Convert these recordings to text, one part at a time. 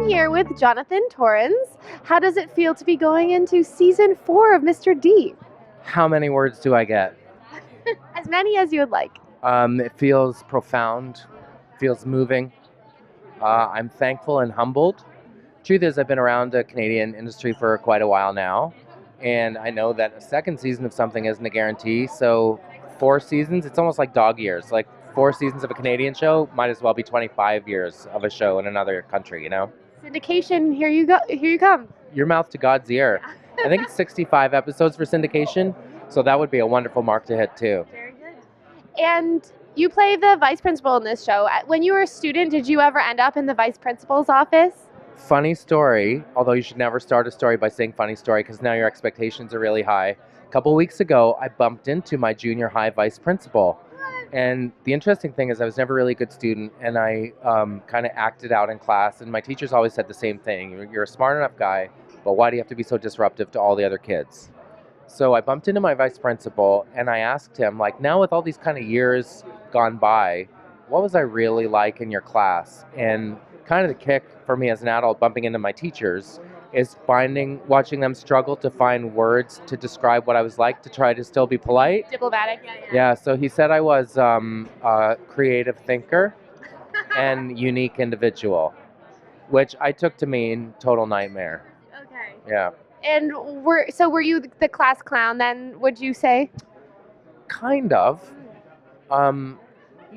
here with Jonathan Torrens. How does it feel to be going into season 4 of Mr.D? How many words do I get? As many as you would like. It feels profound, feels moving. I'm thankful and humbled. Truth is, I've been around the Canadian industry for quite a while now, and I know that a second season of something isn't a guarantee. So 4 seasons, it's almost like dog years. Like 4 seasons of a Canadian show might as well be 25 years of a show in another country, you know? Syndication, here you go. Here you come. Your mouth to God's ear. I think it's 65 episodes for syndication, so that would be a wonderful mark to hit too. Very good. And you play the vice principal in this show. When you were a student, did you ever end up in the vice principal's office? Funny story, although you should never start a story by saying funny story because now your expectations are really high. A couple weeks ago, I bumped into my junior high vice principal. And the interesting thing is I was never really a good student, and I kind of acted out in class, and my teachers always said the same thing. You're a smart enough guy, but why do you have to be so disruptive to all the other kids? So I bumped into my vice principal, and I asked him, like, now with all these kind of years gone by, what was I really like in your class? And kind of the kick for me as an adult bumping into my teachers is watching them struggle to find words to describe what I was like to try to still be polite. Diplomatic, Yeah, so he said I was a creative thinker and unique individual, which I took to mean total nightmare. Okay. Yeah. And were you the class clown then, would you say? Kind of.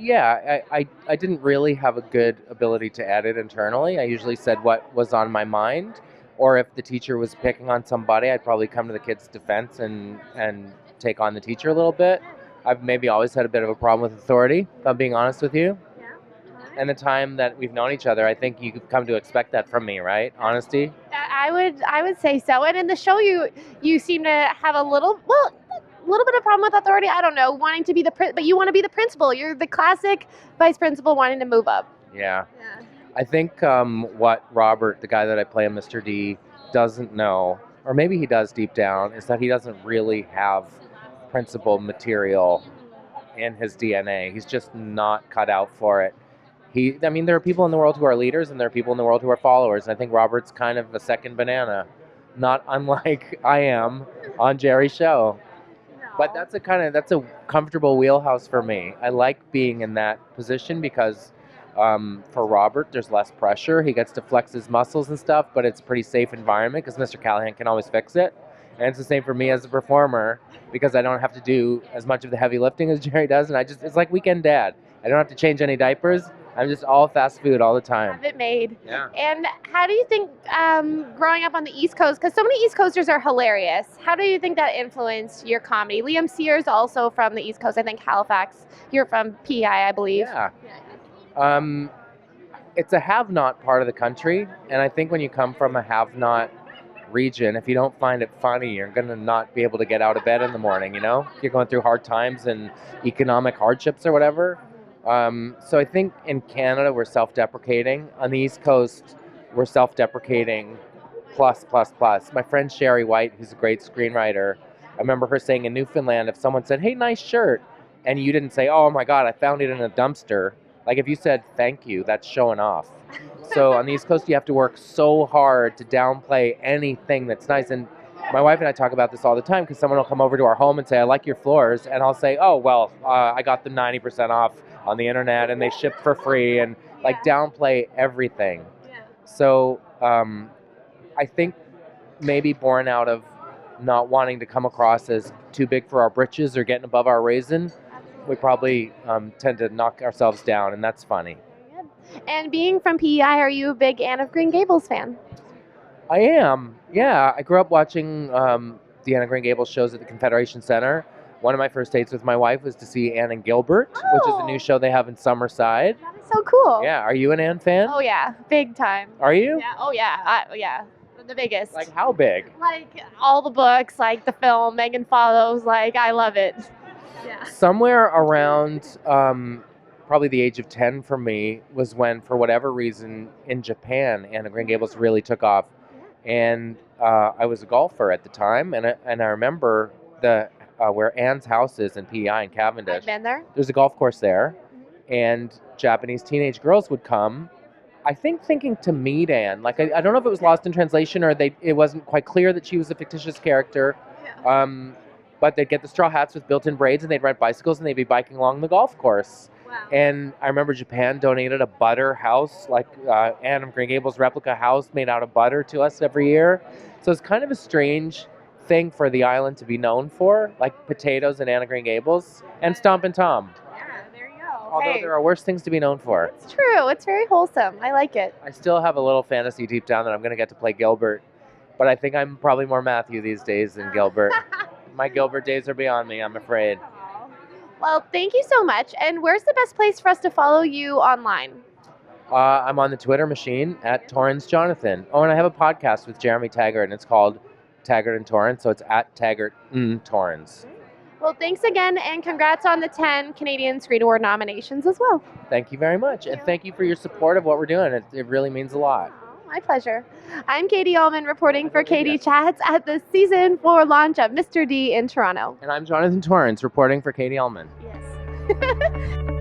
Yeah, I didn't really have a good ability to edit internally. I usually said what was on my mind, or if the teacher was picking on somebody, I'd probably come to the kid's defense and take on the teacher a little bit. I've maybe always had a bit of a problem with authority, if I'm being honest with you. Yeah. And the time that we've known each other, I think you've come to expect that from me, right? Honesty? I would say so. And in the show, you seem to have a little bit of problem with authority. I don't know, wanting to be but you want to be the principal. You're the classic vice principal wanting to move up. Yeah. I think what Robert, the guy that I play in Mr. D, doesn't know, or maybe he does deep down, is that he doesn't really have principal material in his DNA. He's just not cut out for it. There are people in the world who are leaders, and there are people in the world who are followers. And I think Robert's kind of a second banana, not unlike I am on Jerry's show. But that's a comfortable wheelhouse for me. I like being in that position because for Robert, there's less pressure. He gets to flex his muscles and stuff, but it's a pretty safe environment because Mr. Callahan can always fix it. And it's the same for me as a performer because I don't have to do as much of the heavy lifting as Jerry does. And it's like Weekend Dad. I don't have to change any diapers. I'm just all fast food all the time. Have it made. Yeah. And how do you think growing up on the East Coast, because so many East Coasters are hilarious, how do you think that influenced your comedy? Liam Sears also from the East Coast, I think Halifax. You're from PEI, I believe. Yeah. It's a have-not part of the country, and I think when you come from a have-not region, if you don't find it funny, you're going to not be able to get out of bed in the morning, you know? You're going through hard times and economic hardships or whatever. So I think in Canada, we're self-deprecating. On the East Coast, we're self-deprecating plus. My friend Sherry White, who's a great screenwriter, I remember her saying in Newfoundland, if someone said, hey, nice shirt, and you didn't say, oh my God, I found it in a dumpster. Like if you said, thank you, that's showing off. So on the East Coast, you have to work so hard to downplay anything that's nice. And my wife and I talk about this all the time because someone will come over to our home and say, I like your floors. And I'll say, oh, well, I got them 90% off on the internet and they ship for free, and downplay everything. Yeah. So I think maybe born out of not wanting to come across as too big for our britches or getting above our raisin, we probably tend to knock ourselves down, and that's funny. And being from PEI, are you a big Anne of Green Gables fan? I am, yeah. I grew up watching the Anne of Green Gables shows at the Confederation Center. One of my first dates with my wife was to see Anne and Gilbert, which is a new show they have in Summerside. That is so cool. Yeah, are you an Anne fan? Oh yeah, big time. Are you? Yeah. Oh yeah. Yeah. The biggest. Like how big? Like all the books, like the film, Megan Follows. Like I love it. Yeah. Somewhere around probably the age of 10 for me was when, for whatever reason, in Japan, Anne of Green Gables really took off. And I was a golfer at the time, and I remember where Anne's house is in PEI in Cavendish. I've been there. There's a golf course there, and Japanese teenage girls would come. I think thinking to meet Anne. Like I don't know if it was lost in translation or it wasn't quite clear that she was a fictitious character. But they'd get the straw hats with built-in braids, and they'd ride bicycles, and they'd be biking along the golf course. Wow. And I remember Japan donated a butter house, like Anne of Green Gables replica house made out of butter to us every year. So it's kind of a strange thing for the island to be known for, like potatoes and Anne of Green Gables and Stompin' Tom. Yeah, there you go. Although there are worse things to be known for. It's true. It's very wholesome. I like it. I still have a little fantasy deep down that I'm going to get to play Gilbert, but I think I'm probably more Matthew these days than Gilbert. My Gilbert days are beyond me, I'm afraid. Well, thank you so much. And where's the best place for us to follow you online? I'm on the Twitter machine at Torrens Jonathan. Oh, and I have a podcast with Jeremy Taggart, and it's called Taggart and Torrens, so it's at Taggart Torrens. Well, thanks again, and congrats on the 10 Canadian Screen Award nominations as well. Thank you very much, and thank you for your support of what we're doing. It really means a lot. My pleasure. I'm Katie Uhlmann reporting for Katie Chats at the Season 4 launch of Mr.D in Toronto. And I'm Jonathan Torrens reporting for Katie Uhlmann. Yes.